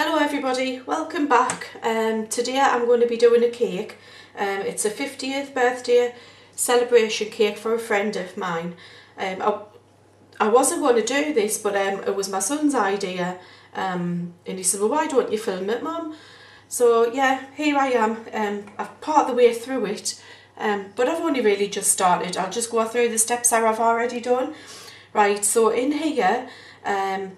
Hello everybody, welcome back. Today I'm going to be doing a cake. It's a 50th birthday celebration cake for a friend of mine. I wasn't going to do this, but it was my son's idea, and he said, well, why don't you film it, Mum? So yeah, here I am. I'm part of the way through it, but I've only really just started. I'll just go through the steps that I've already done. Right, so in here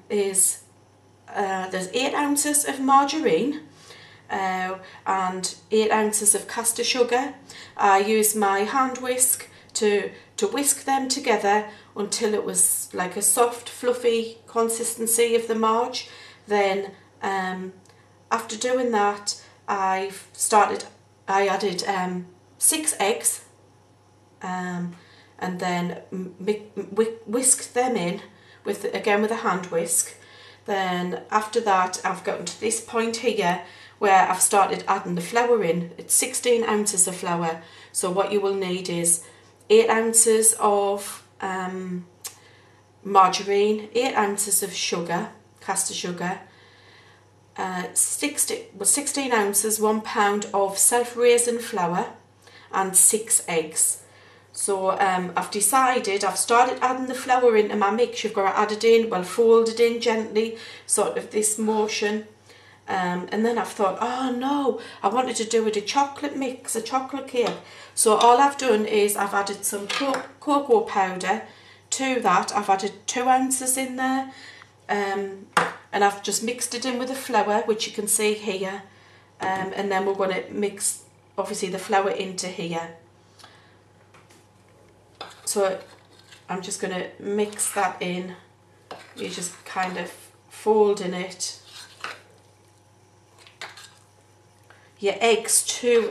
there's 8 ounces of margarine and 8 ounces of castor sugar. I used my hand whisk to whisk them together until it was like a soft, fluffy consistency of the marge. Then after doing that, I added 6 eggs and then whisked them in with a hand whisk. Then after that, I've gotten to this point here where I've started adding the flour in. It's 16 ounces of flour. So what you will need is 8 ounces of margarine, 8 ounces of sugar, castor sugar, 16 ounces, 1 pound of self-raising flour, and 6 eggs. So I've started adding the flour into my mix. You've got to add it in, well, fold it in gently, sort of this motion. And then I've thought, oh no, I wanted to do it a chocolate mix, a chocolate cake. So all I've done is I've added some cocoa powder to that. I've added 2 ounces in there, and I've just mixed it in with the flour, which you can see here. And then we're going to mix, obviously, the flour into here. So I'm just going to mix that in. You're just kind of folding it. Your eggs too.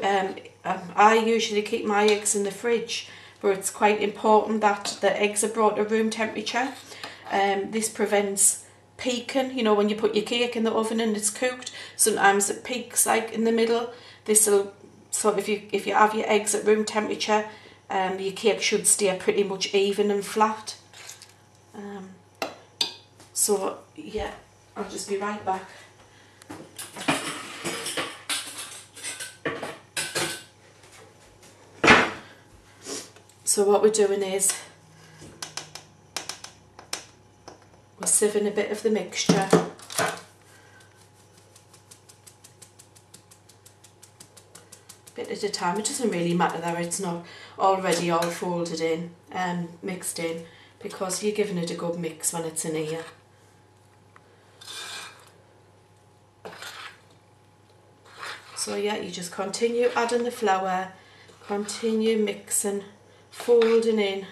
I usually keep my eggs in the fridge, but it's quite important that the eggs are brought to room temperature. This prevents peaking. You know, when you put your cake in the oven and it's cooked, sometimes it peaks like in the middle. This'll, so if you have your eggs at room temperature, your cake should stay pretty much even and flat. So yeah, I'll just be right back. So what we're doing is we're sieving a bit of the mixture. Bit at a time. It doesn't really matter that it's not already all folded in and mixed in, because you're giving it a good mix when it's in here. So yeah, you just continue adding the flour, continue mixing, folding in.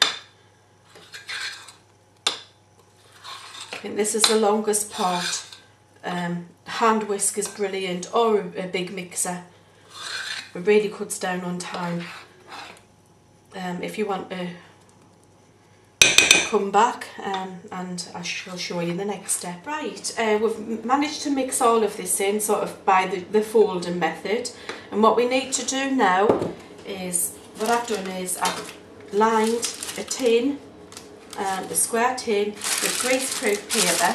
I think this is the longest part. Hand whisk is brilliant, or a big mixer. It really cuts down on time. If you want to come back, and I shall show you the next step. Right, we've managed to mix all of this in sort of by the folding method, and what we need to do now is, what I've done is I've lined a tin, a square tin with greaseproof paper,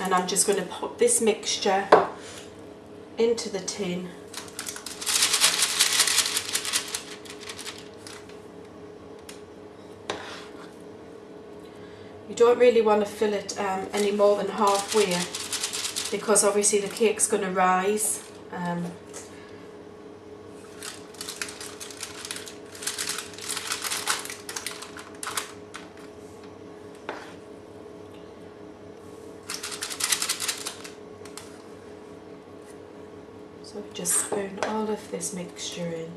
and I'm just going to put this mixture into the tin. You don't really want to fill it any more than halfway, because obviously the cake's going to rise. So just spoon all of this mixture in.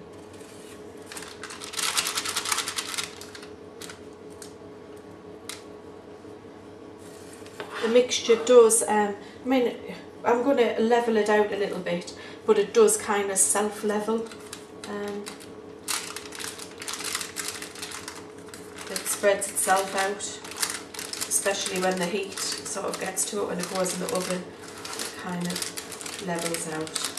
The mixture does, I mean, I'm going to level it out a little bit, but it does kind of self-level. It spreads itself out, especially when the heat sort of gets to it when it goes in the oven. It kind of levels out.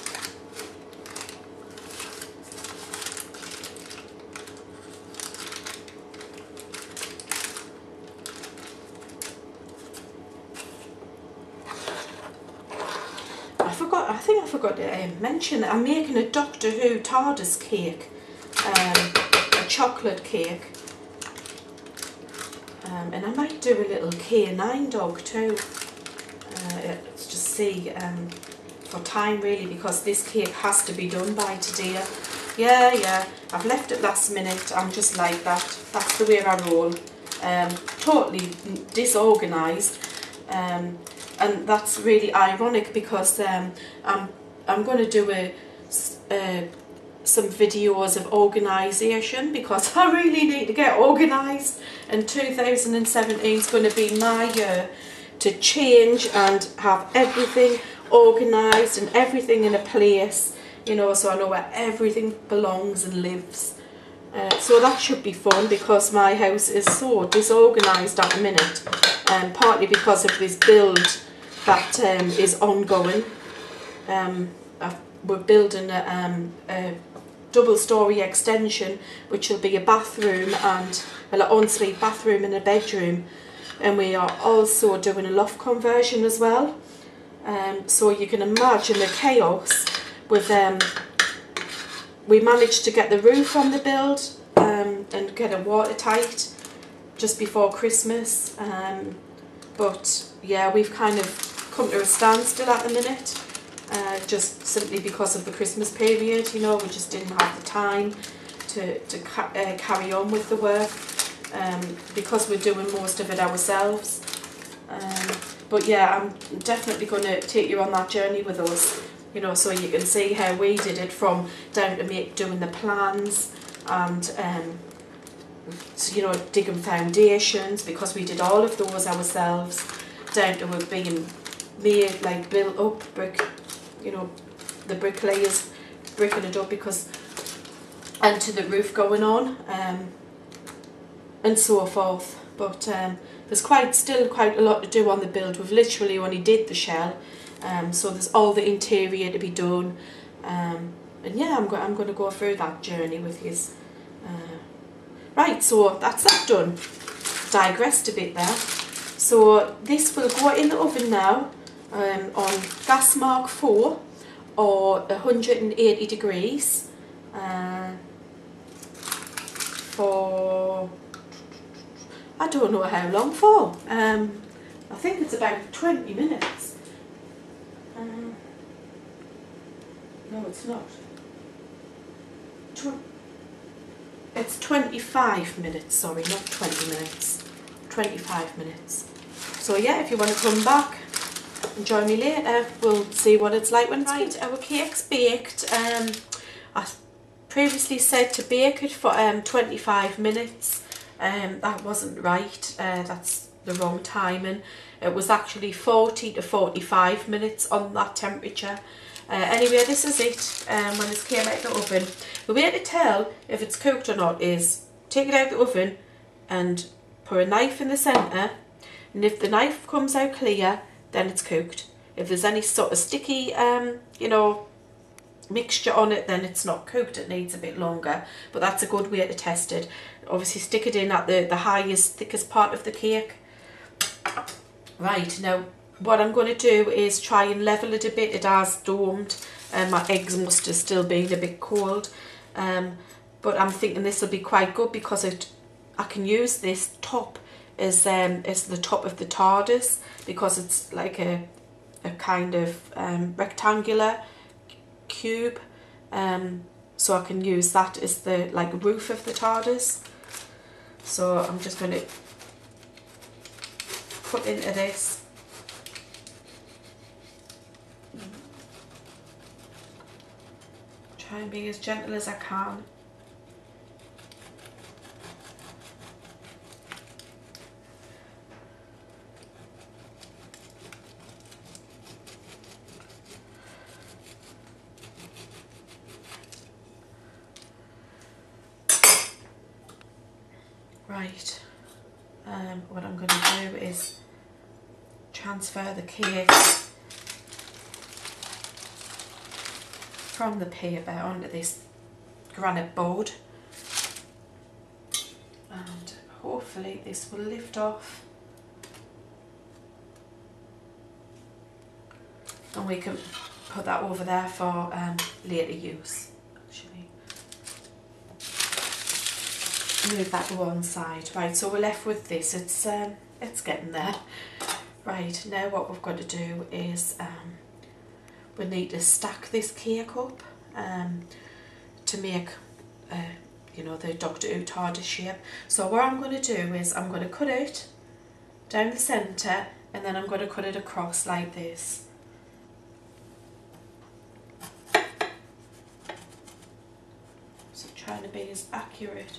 I think I forgot to mention that I'm making a Doctor Who Tardis cake, a chocolate cake, and I might do a little K9 dog too. Let's just see, for time really, because this cake has to be done by today. Yeah, I've left it last minute. I'm just like that. That's the way I roll. Totally disorganised. And that's really ironic because I'm going to do some videos of organisation, because I really need to get organised, and 2017 is going to be my year to change and have everything organised and everything in a place, you know, so I know where everything belongs and lives. So that should be fun, because my house is so disorganised at the minute, partly because of this build that is ongoing. We're building a double-storey extension, which will be a bathroom and an ensuite bathroom and a bedroom, and we are also doing a loft conversion as well. So you can imagine the chaos with we managed to get the roof on the build and get it watertight just before Christmas, but yeah, we've kind of come to a standstill at the minute, just simply because of the Christmas period. You know, we just didn't have the time to carry on with the work, because we're doing most of it ourselves. But yeah, I'm definitely going to take you on that journey with us, you know, so you can see how we did it, from down to doing the plans and so, you know, digging foundations, because we did all of those ourselves, down to it being made, like built up brick, you know, the bricklayers bricking it up, because, and to the roof going on, and so forth. But there's still quite a lot to do on the build. We've literally only did the shell, so there's all the interior to be done, and yeah, I'm going to go through that journey with you. Right, so that's that done. Digressed a bit there. So this will go in the oven now, on gas mark 4 or 180 degrees, for, I don't know how long for. I think it's about 20 minutes. No, it's not. It's 25 minutes, sorry, not 20 minutes. 25 minutes. So yeah, if you want to come back and join me later, we'll see what it's like when it's right. Our cake's baked. I previously said to bake it for 25 minutes. That wasn't right. That's the wrong timing. It was actually 40 to 45 minutes on that temperature. Anyway, this is it when it came out of the oven. The way to tell if it's cooked or not is take it out of the oven and put a knife in the centre, and if the knife comes out clear, then it's cooked. If there's any sort of sticky, you know, mixture on it, then it's not cooked. It needs a bit longer, but that's a good way to test it. Obviously stick it in at the highest, thickest part of the cake. Right, now what I'm going to do is try and level it a bit. It has domed, and my eggs must have still been a bit cold, but I'm thinking this will be quite good, because I can use this top as the top of the Tardis, because it's like a kind of rectangular cube, so I can use that as the roof of the Tardis. So I'm just going to put into this. Try and be as gentle as I can. Right, what I'm going to do is transfer the cake from the paper onto this granite board, and hopefully this will lift off, and we can put that over there for later use. Actually, move that to one side. Right, so we're left with this. It's getting there. Right, now what we've got to do is we need to stack this cake up to make you know, the Doctor Who Tardis shape. So what I'm going to do is I'm going to cut it down the centre, and then I'm going to cut it across like this. So trying to be as accurate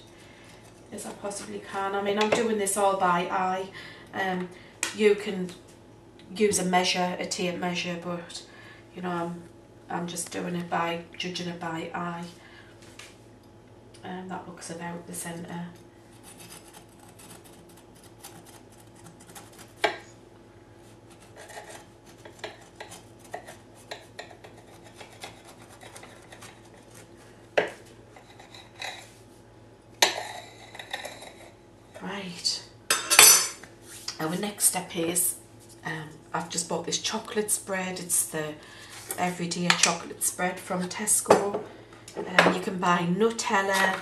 as I possibly can. I mean, I'm doing this all by eye. You can use a tape measure, but you know, I'm just doing it by judging it by eye. And that looks about the centre. Right. Our next step is I've just bought this chocolate spread. It's the everyday chocolate spread from Tesco. You can buy Nutella,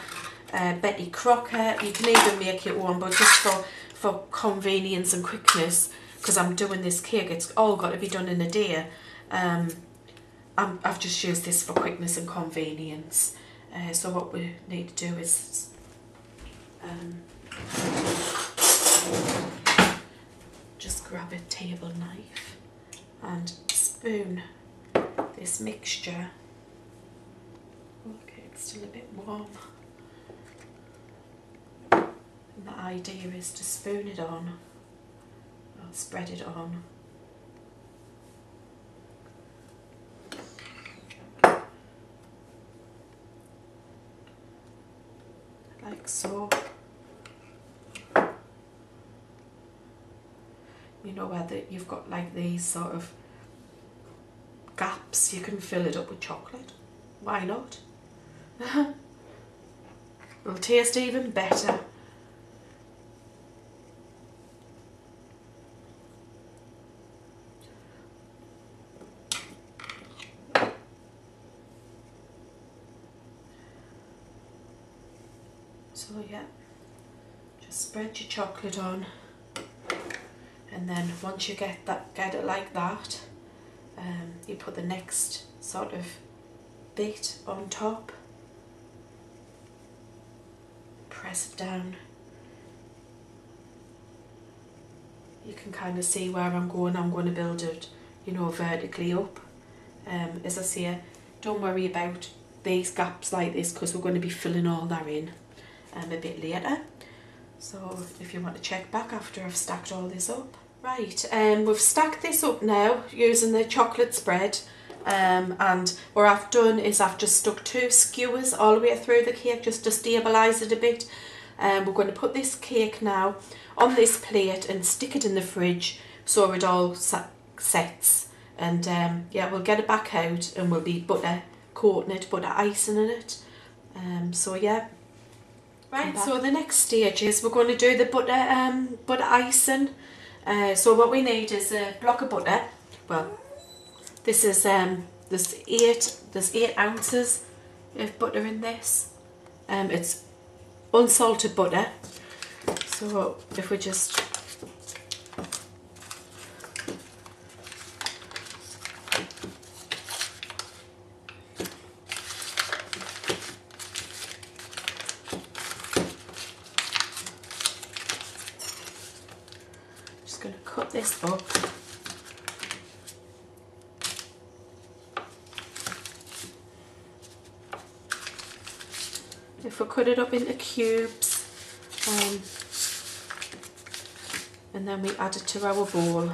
Betty Crocker. You can even make your own, but just for convenience and quickness, because I'm doing this cake, it's all got to be done in a day. I've just used this for quickness and convenience. So what we need to do is just grab a table knife and spoon this mixture. Okay, it's still a bit warm. And the idea is to spoon it on, or spread it on. Like so. You know where you've got like these sort of gaps, you can fill it up with chocolate. Why not? It'll taste even better. So yeah, just spread your chocolate on, and then once you get it like that, you put the next sort of bit on top, press it down. You can kind of see where I'm going to build it, you know, vertically up. As I say, don't worry about these gaps like this, because we're going to be filling all that in a bit later. So if you want to check back after I've stacked all this up. Right, we've stacked this up now using the chocolate spread, and what I've done is I've just stuck 2 skewers all the way through the cake just to stabilise it a bit. We're going to put this cake now on this plate and stick it in the fridge so it all sets, and yeah, we'll get it back out and we'll be butter coating it, butter icing in it. So yeah. Right, so the next stage is we're going to do the butter icing. So what we need is a block of butter. Well, this is there's 8 ounces of butter in this. It's unsalted butter. So if we just going to cut this up. If we cut it up into cubes, and then we add it to our bowl.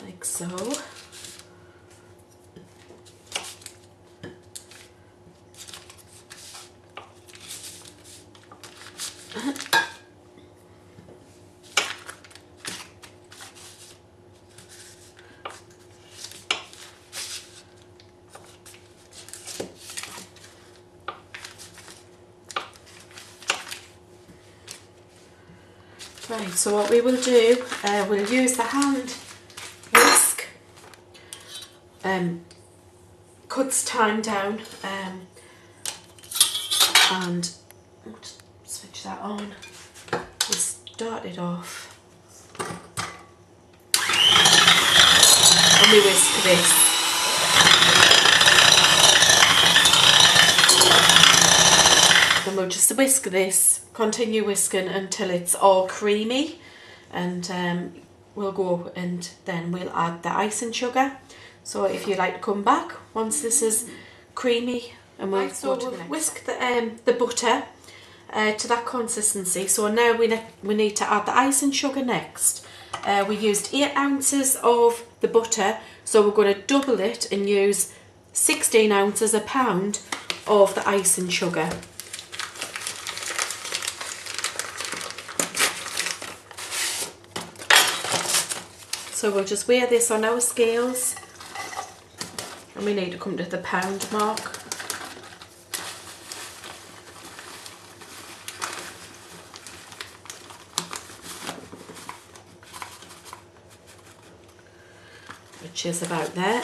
Like so. Right, so what we will do, we'll use the hand whisk. Cuts time down, and we'll just switch that on. We'll start it off. And we whisk this. Then we'll just whisk this, continue whisking until it's all creamy, and we'll go and then we'll add the icing sugar. So if you'd like to come back once this is creamy, and we'll whisk the butter to that consistency. So now we need to add the icing sugar next. We used 8 ounces of the butter, so we're going to double it and use 16 ounces, a pound of the icing sugar. So we'll just weigh this on our scales, and we need to come to the pound mark. Which is about there.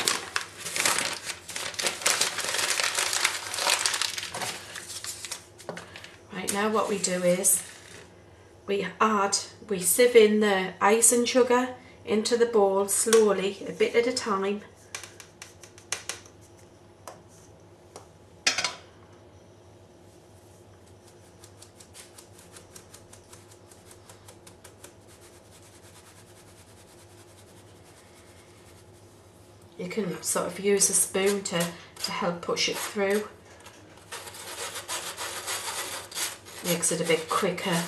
Right, now what we do is we sieve in the icing sugar into the bowl slowly, a bit at a time. You can sort of use a spoon to help push it through. Makes it a bit quicker.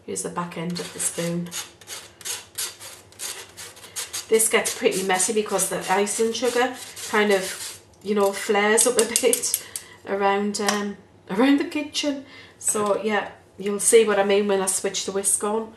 Use the back end of the spoon. This gets pretty messy because the icing sugar kind of, you know, flares up a bit around the kitchen. So yeah, you'll see what I mean when I switch the whisk on.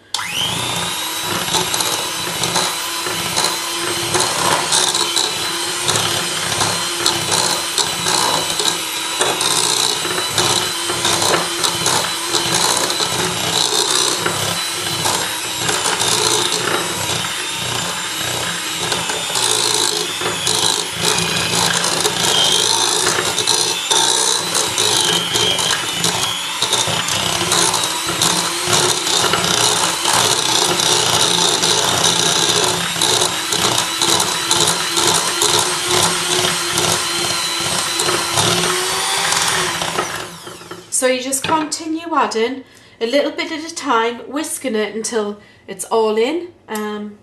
So you just continue adding a little bit at a time, whisking it until it's all in. And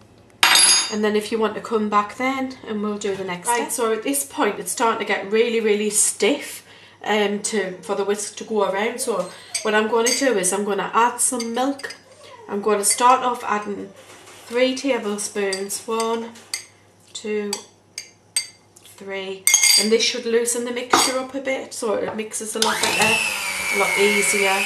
then if you want to come back then, and we'll do the next step. So at this point it's starting to get really, really stiff for the whisk to go around. So what I'm going to do is I'm going to add some milk. I'm going to start off adding 3 tablespoons. 1, 2, 3. And this should loosen the mixture up a bit, so it mixes a lot better, a lot easier.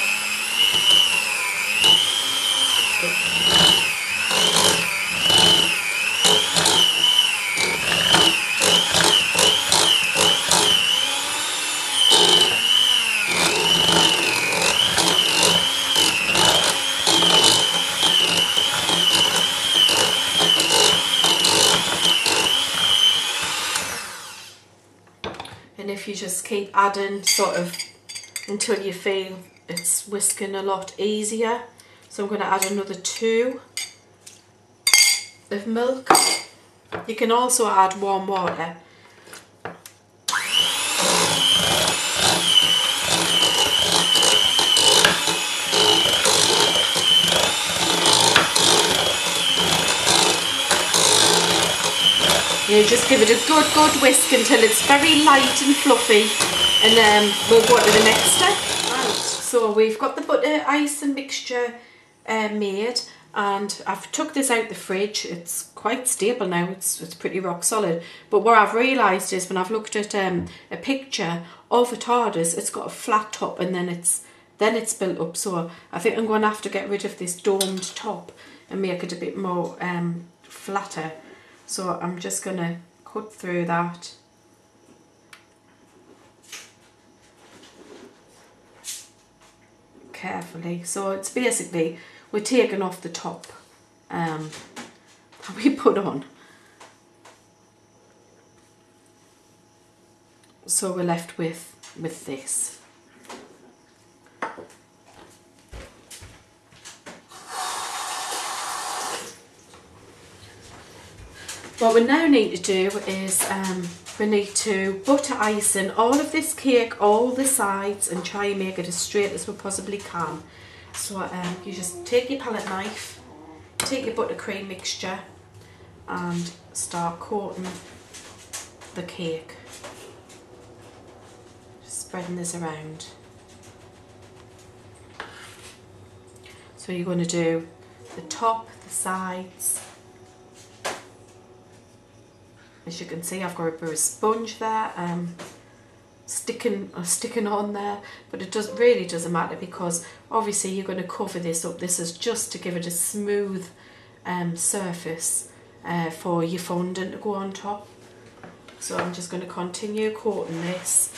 And if you just keep adding sort of until you feel it's whisking a lot easier. So I'm going to add another 2 of milk. You can also add warm water. You just give it a good whisk until it's very light and fluffy, and then we'll go to the next step. Right, so we've got the butter icing mixture made, and I've took this out the fridge. It's quite stable now, it's pretty rock solid. But what I've realised is when I've looked at a picture of a Tardis, it's got a flat top and then it's built up. So I think I'm going to have to get rid of this domed top and make it a bit more flatter. So I'm just going to cut through that. carefully. So it's basically, we're taking off the top that we put on. So we're left with this. What we now need to do is we need to butter icing all of this cake, all the sides, and try and make it as straight as we possibly can. So you just take your palette knife, take your buttercream mixture and start coating the cake. Just spreading this around. So you're going to do the top, the sides. As you can see, I've got a bit of sponge there, sticking on there, but it really doesn't matter, because obviously you're going to cover this up. This is just to give it a smooth surface for your fondant to go on top. So I'm just going to continue coating this,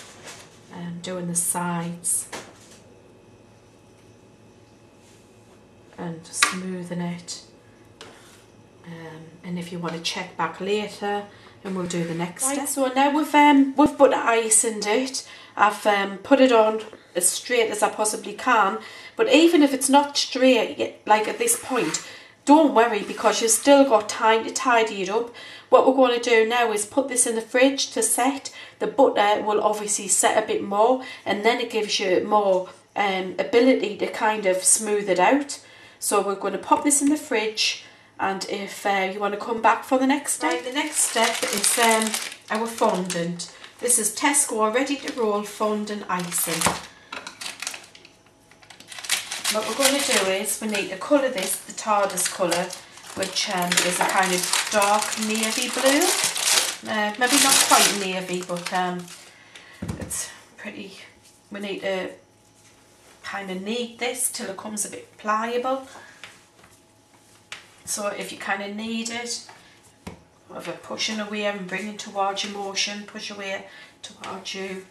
doing the sides and smoothing it. And if you want to check back later, and we'll do the next step. So now we've butter iced it. I've put it on as straight as I possibly can. But even if it's not straight, like at this point, don't worry, because you've still got time to tidy it up. What we're going to do now is put this in the fridge to set. The butter will obviously set a bit more, and then it gives you more ability to kind of smooth it out. So we're going to pop this in the fridge. And if you want to come back for the next step. Right, the next step is our fondant. This is Tesco ready to roll fondant icing. What we're going to do is we need to colour this, the Tardis colour, which is a kind of dark navy blue. Maybe not quite navy, but it's pretty. We need to kind of knead this till it comes a bit pliable. So if you kind of knead it, of it pushing away and bringing towards your motion, push away towards you,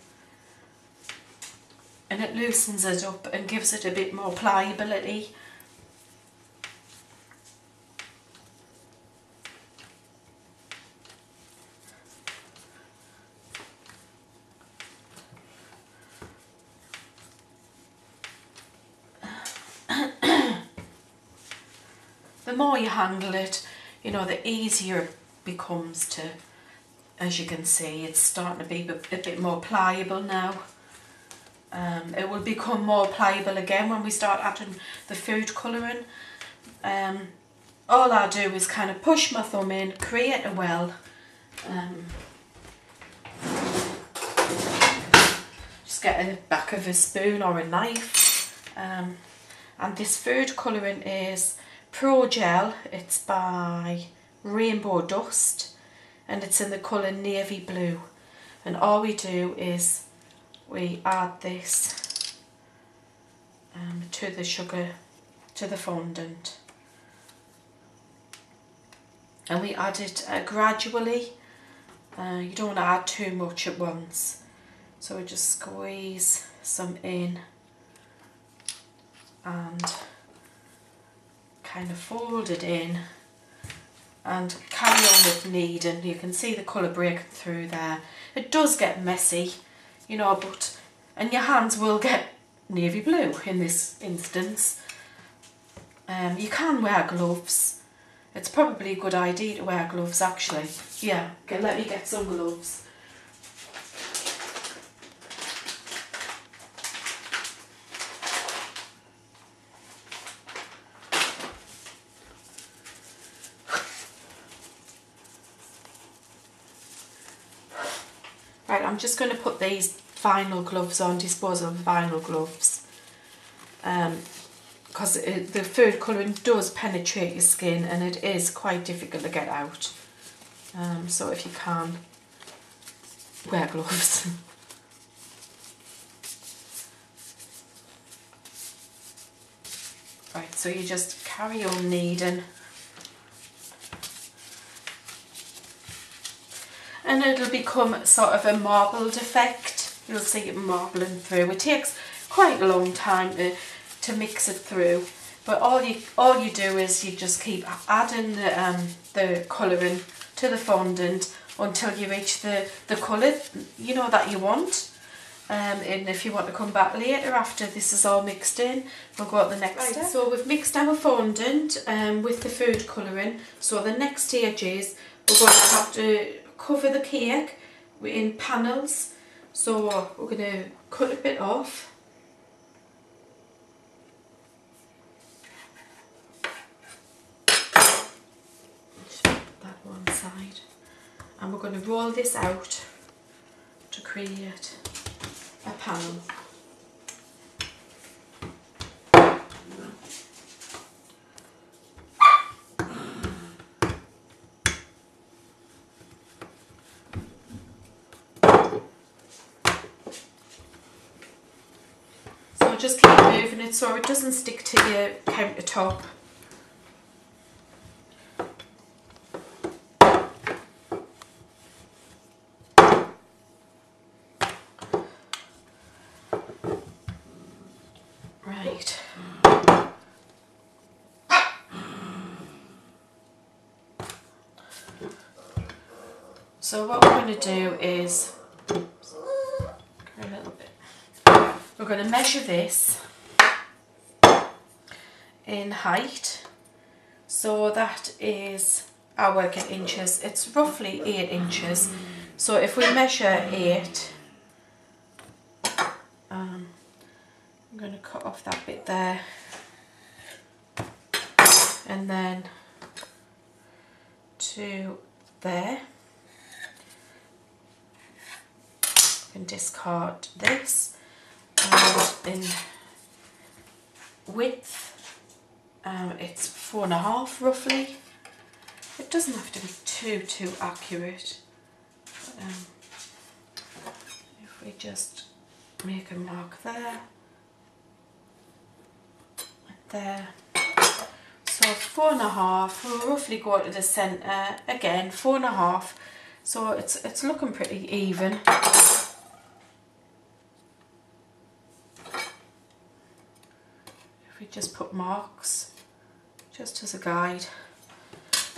and it loosens it up and gives it a bit more pliability. The more you handle it, you know, the easier it becomes to, as you can see, it's starting to be a bit more pliable now. It will become more pliable again when we start adding the food colouring. All I do is kind of push my thumb in, create a well. Just get a back of a spoon or a knife. And this food colouring is Pro Gel. It's by Rainbow Dust, and it's in the colour navy blue. And all we do is we add this to the sugar, to the fondant, and we add it gradually. You don't want to add too much at once, so we just squeeze some in and kind of fold it in and carry on with kneading. You can see the colour breaking through there. It does get messy, you know, and your hands will get navy blue in this instance. You can wear gloves. It's probably a good idea to wear gloves, actually. Yeah, okay, let me get some gloves. Right, I'm just going to put these vinyl gloves on, disposable vinyl gloves, because the food colouring does penetrate your skin and it is quite difficult to get out. So if you can, wear gloves. Right, so you just carry on kneading. And it'll become sort of a marbled effect. You'll see it marbling through. It takes quite a long time to mix it through. But all you do is you just keep adding the colouring to the fondant until you reach the colour, you know, that you want. And if you want to come back later after this is all mixed in, we'll go on the next step. So we've mixed our fondant with the food colouring. So the next stage is we're going to have to cover the cake in panels. So we're going to cut a bit off. Just put that one side. And we're going to roll this out to create a panel. So just keep moving it so it doesn't stick to your countertop. Right. So what we're going to do is, a little bit, we're going to measure this in height. So that is, I work in inches, it's roughly 8 inches. So if we measure 8, I'm going to cut off that bit there, and then to there. I can discard this, and in width it's 4.5 roughly. It doesn't have to be too accurate, but, if we just make a mark there, there. So 4.5, we'll roughly go to the centre, again 4.5, so it's looking pretty even. If we just put marks, just as a guide,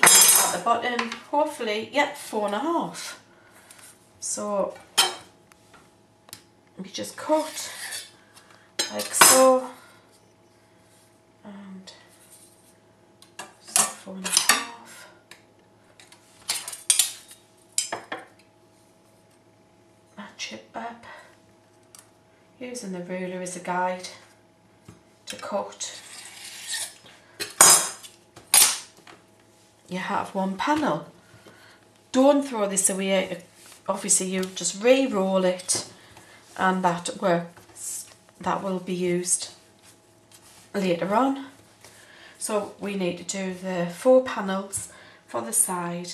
at the bottom, hopefully, yep, 4.5. So we just cut like so. And so 4.5. Match it up. Using the ruler as a guide to cut. You have one panel. Don't throw this away. Obviously you just re-roll it, and that works. That will be used later on. So we need to do the 4 panels for the side,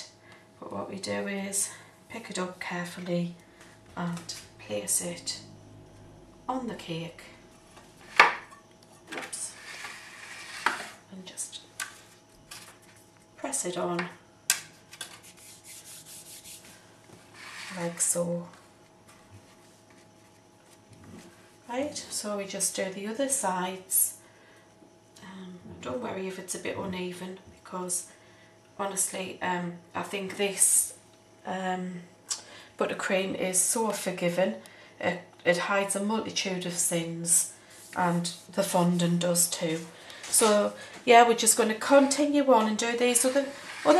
but what we do is pick it up carefully and place it on the cake. Oops. And just press it on like so. Right, so we just do the other sides. Don't worry if it's a bit uneven, because honestly I think this buttercream is so forgiving. It hides a multitude of sins, and the fondant does too. So yeah, we're just going to continue on and do these other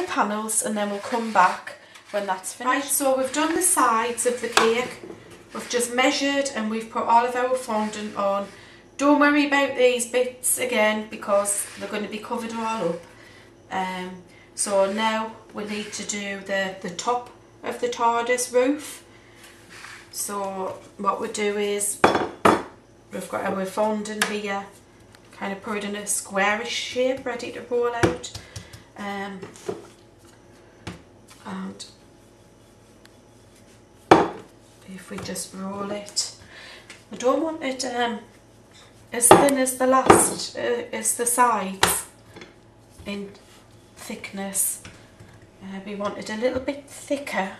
panels, and then we'll come back when that's finished. Right, so we've done the sides of the cake. We've just measured and we've put all of our fondant on. Don't worry about these bits again, because they're going to be covered all up. So now we need to do the top of the Tardis roof. So what we do is, we've got our fondant here, kind of put it in a squarish shape, ready to roll out. And if we just roll it, I don't want it as thin as the last, as the sides in thickness. We want it a little bit thicker.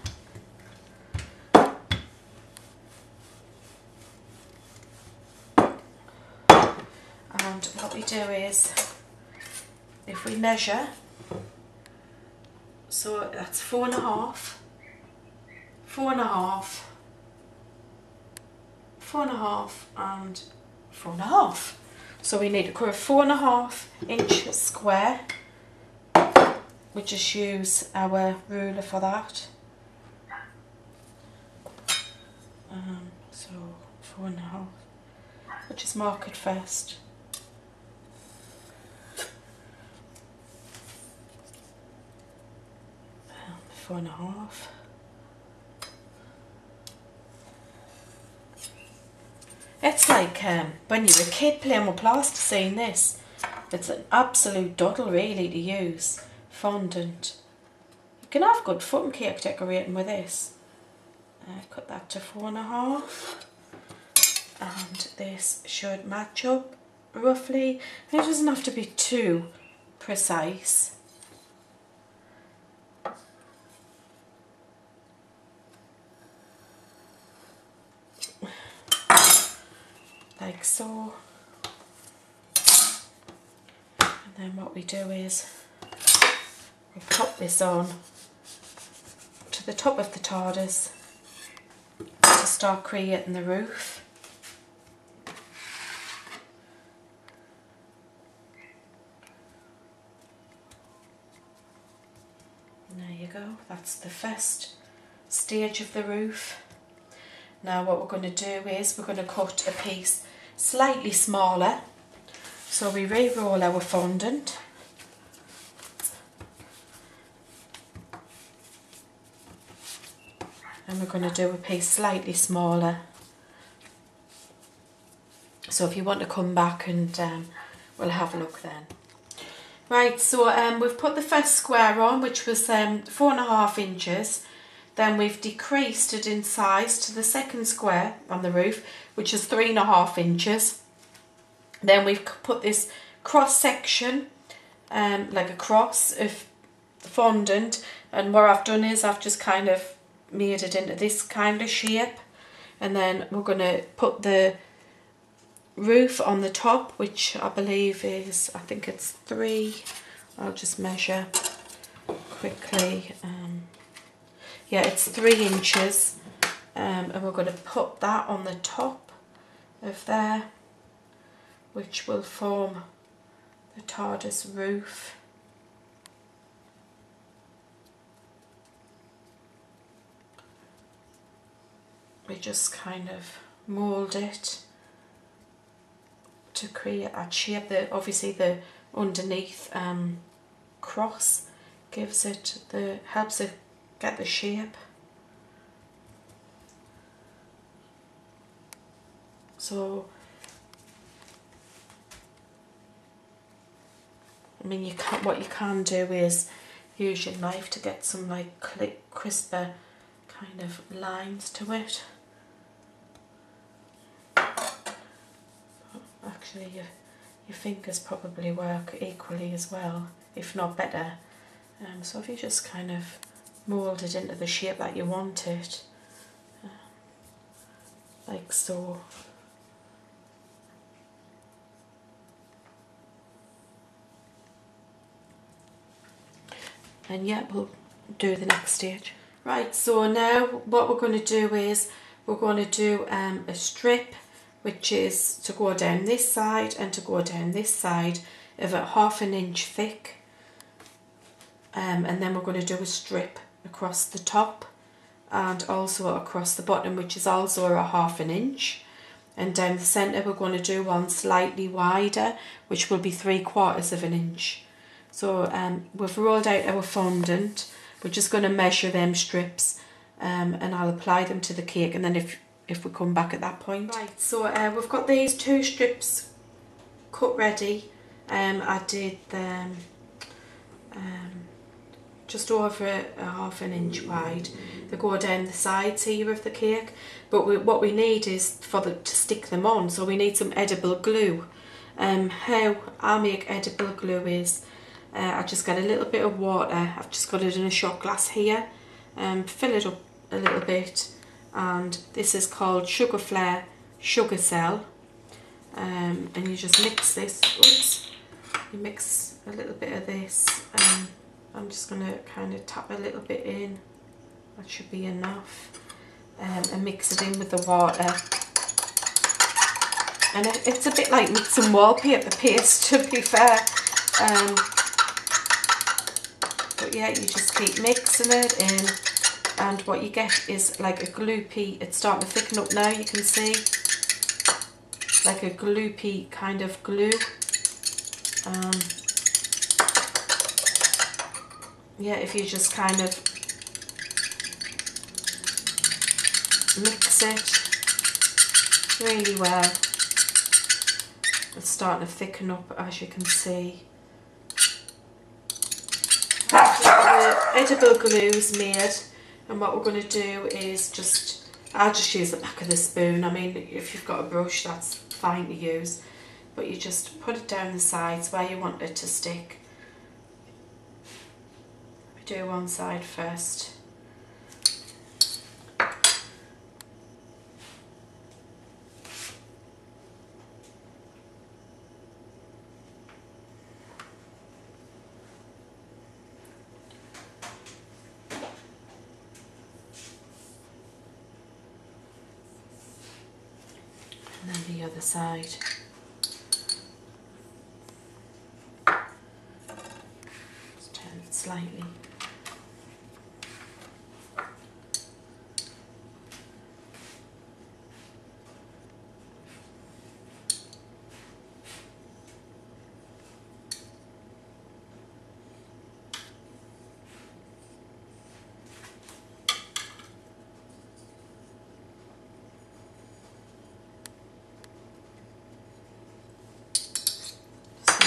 And And what we do is, if we measure, so that's 4.5, 4.5, 4.5 and 4.5. So we need to cut a 4.5 inch square. We just use our ruler for that. So 4.5. We'll just mark it first. Four and a half. It's like when you're a kid playing with plasticine, this. It's an absolute doddle really to use. Fondant. You can have good fun cake decorating with this. Cut that to 4.5. And this should match up roughly. It doesn't have to be too precise. Like so. And then what we do is we pop this on to the top of the Tardis to start creating the roof. And there you go, that's the first stage of the roof. Now what we're going to do is we're going to cut a piece slightly smaller. So we re-roll our fondant. And we're going to do a piece slightly smaller. So if you want to come back and we'll have a look then. Right, so we've put the first square on, which was 4.5 inches. Then we've decreased it in size to the second square on the roof, which is 3.5 inches. Then we've put this cross section, like a cross of fondant, and what I've done is I've just kind of made it into this kind of shape. And then we're going to put the roof on the top, which I believe is, I think it's 3, I'll just measure quickly. Yeah, it's 3 inches, and we're going to put that on the top of there, which will form the Tardis roof. We just kind of mould it to create that shape. Obviously the underneath cross gives it helps it get the shape. So I mean, what you can do is use your knife to get some like crisper kind of lines to it. Actually, your fingers probably work equally as well, if not better. So if you just kind of mould it into the shape that you want it, like so. And yeah, we'll do the next stage. Right, so now what we're going to do is we're going to do a strip, which is to go down this side and to go down this side of a 1/2 inch thick. And then we're going to do a strip across the top and also across the bottom, which is also a 1/2 inch. And down the centre we're going to do one slightly wider, which will be 3/4 inch. So we've rolled out our fondant. We're just going to measure them strips and I'll apply them to the cake, and then if we come back at that point. Right, so we've got these 2 strips cut ready. I did them just over a 1/2 inch wide. They go down the sides here of the cake, but what we need is to stick them on, so we need some edible glue. How I make edible glue is I just get a little bit of water. I've just got it in a shot glass here, fill it up a little bit, and this is called sugar flare sugar cell, and you just mix this. Oops, you mix a little bit of this. I'm just going to kind of tap a little bit in. That should be enough. And mix it in with the water. And it's a bit like mixing wallpaper paste, to be fair. But yeah, you just keep mixing it in, and what you get is like a gloopy. It's starting to thicken up now, you can see. Like a gloopy kind of glue. Yeah, if you just kind of mix it really well, it's starting to thicken up, as you can see. The edible glue is made, and what we're going to do is I'll just use the back of the spoon. I mean, if you've got a brush, that's fine to use, but you just put it down the sides where you want it to stick. We do one side first. And then the other side. Just turn it slightly.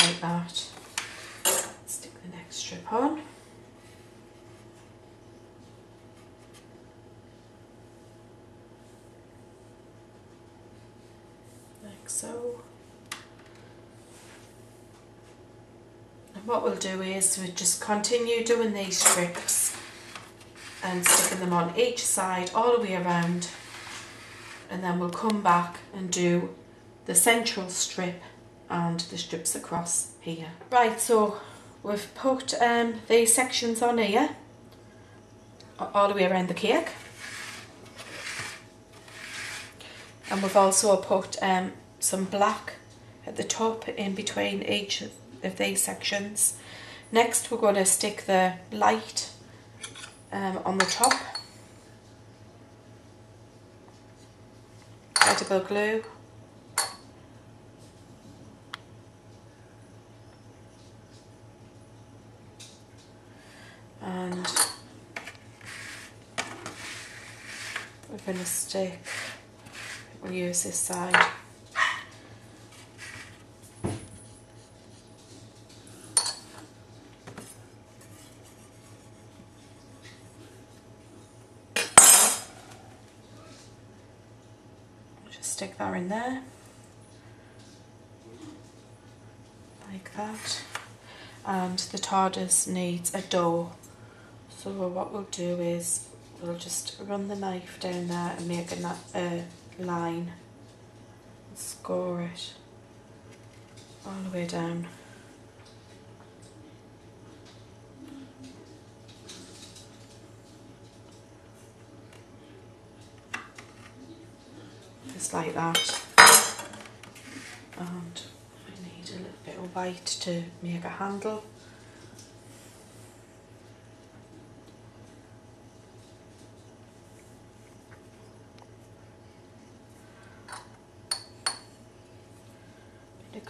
Like that. Stick the next strip on. Like so. And what we'll do is we'll just continue doing these strips and sticking them on each side all the way around, and then we'll come back and do the central strip and the strips across here. Right, so we've put these sections on here all the way around the cake, and we've also put some black at the top in between each of these sections. Next we're going to stick the light on the top, edible glue. And we're going to stick, we'll use this side. Just stick that in there, like that. And the Tardis needs a dough. So what we'll do is we'll just run the knife down there and make a line, and score it all the way down. Just like that. And we need a little bit of white to make a handle.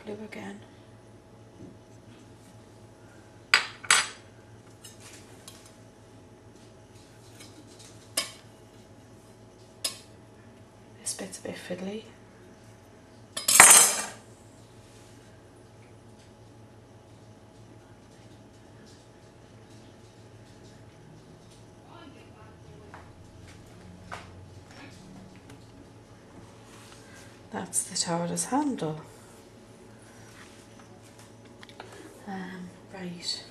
Glue again. This bit's a bit fiddly. That's the Tardis handle. Right,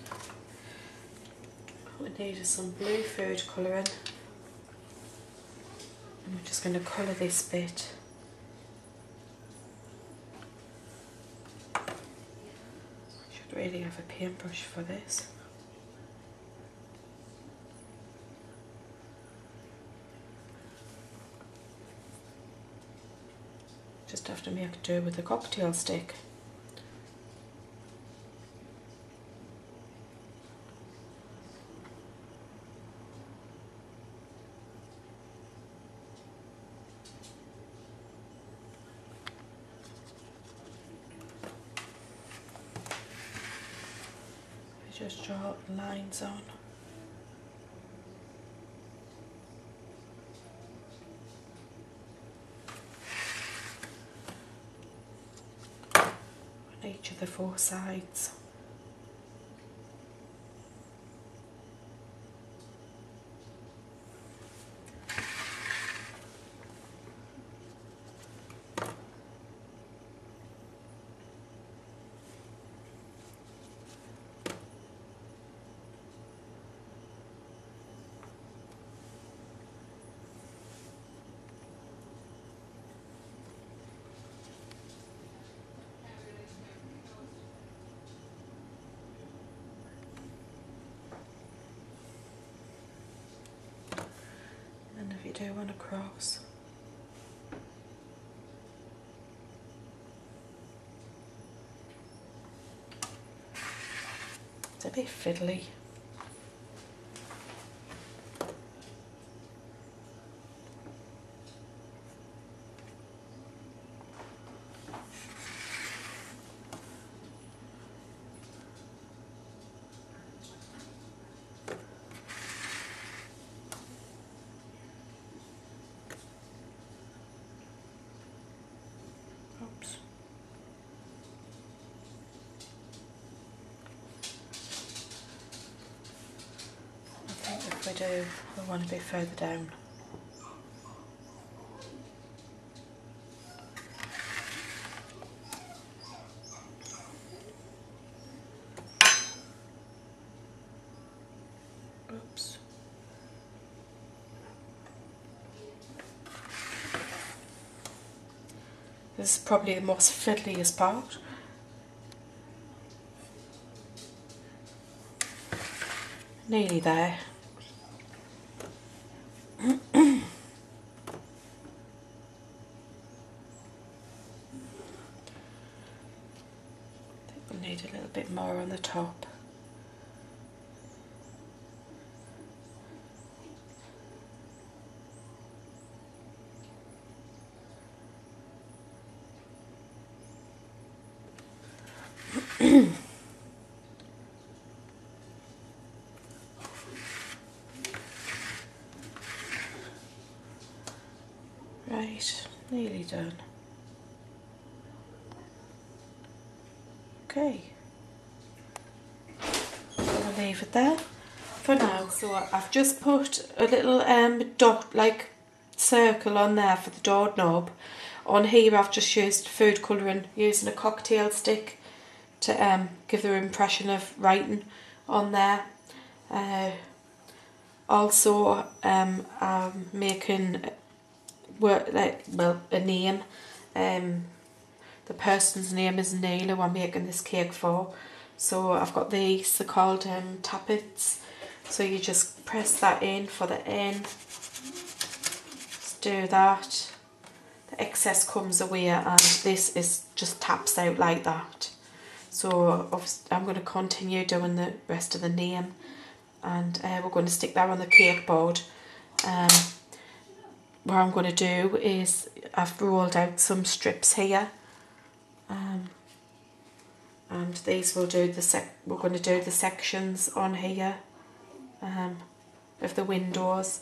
what we need is some blue food colouring, and we're just going to colour this bit. Really have a paintbrush for this. Just have to make do with the cocktail stick. Just draw lines on. On each of the 4 sides. And if you do one across, it's a bit fiddly. Oops. I think if we do, we'll want a bit further down. Oops. This is probably the most fiddliest part. Nearly there. We'll need a little bit more on the top. Right, nearly done. Okay, I'll leave it there for now. So I've just put a little dot, like circle on there for the doorknob. On here I've just used food colouring using a cocktail stick to give the impression of writing on there. Also I'm making a name. The person's name is Neil who I'm making this cake for. So I've got these, they're called tappets. So you just press that in for the end. Just do that. The excess comes away and this is just taps out like that. So I'm going to continue doing the rest of the name, and we're going to stick that on the cake board. What I'm going to do is I've rolled out some strips here, and these will do we're going to do the sections on here of the windows.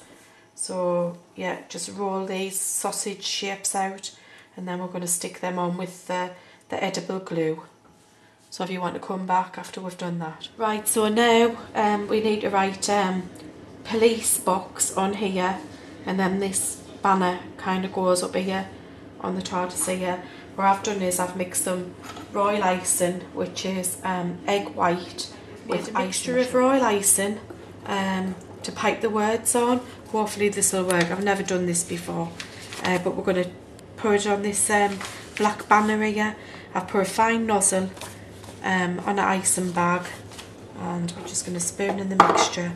So yeah, just roll these sausage shapes out, and then we're going to stick them on with the edible glue. So if you want to come back after we've done that. Right, so now we need to write police box on here, and then this banner kind of goes up here on the Tardis here. What I've done is I've mixed some royal icing, which is egg white with a mixture of royal icing to pipe the words on. Hopefully this will work. I've never done this before, but we're going to put it on this black banner here. I've put a fine nozzle on an icing bag, and we're just going to spoon in the mixture.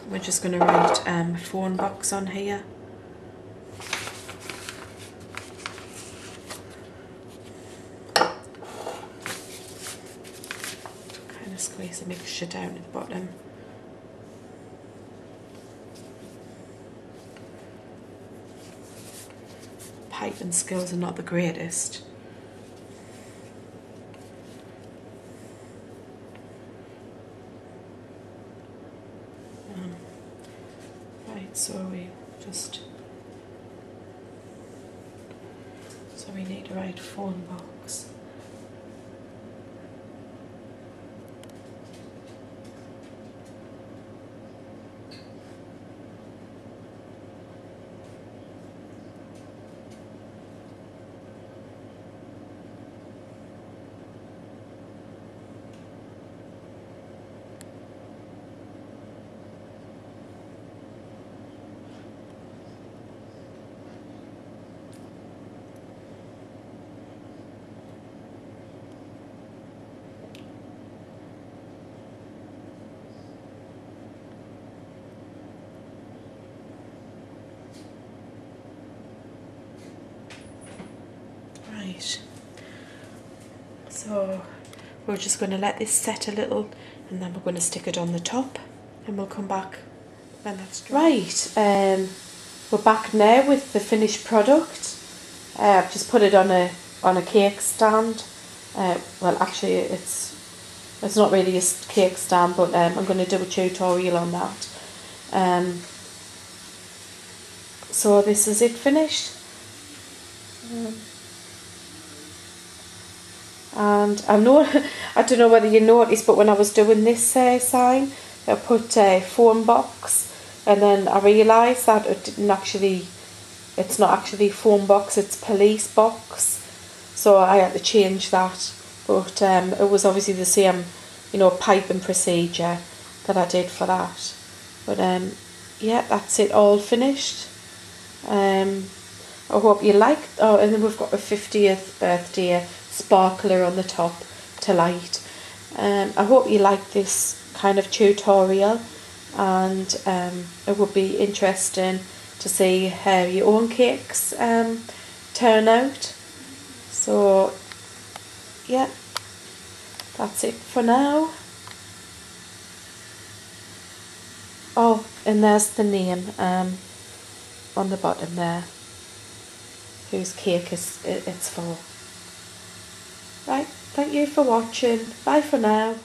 We're just going to write phone box on here. Kind of squeeze the mixture down at the bottom. Piping skills are not the greatest. Right, so we need to write phone box. Right, so we're just going to let this set a little, and then we're going to stick it on the top, and we'll come back when that's dry. Right, we're back now with the finished product. I've just put it on a cake stand. Well, actually it's not really a cake stand, but I'm going to do a tutorial on that. So this is it finished. And I don't know whether you noticed, but when I was doing this sign, I put a phone box, and then I realised that it's not actually phone box, it's police box. So I had to change that, but it was obviously the same, piping procedure that I did for that. But yeah, that's it, all finished. I hope you liked. Oh, and then we've got a 50th birthday sparkler on the top to light. I hope you like this kind of tutorial, and it would be interesting to see how your own cakes turn out. So yeah, that's it for now. Oh, and there's the name on the bottom there, whose cake it's for. Right, thank you for watching. Bye for now.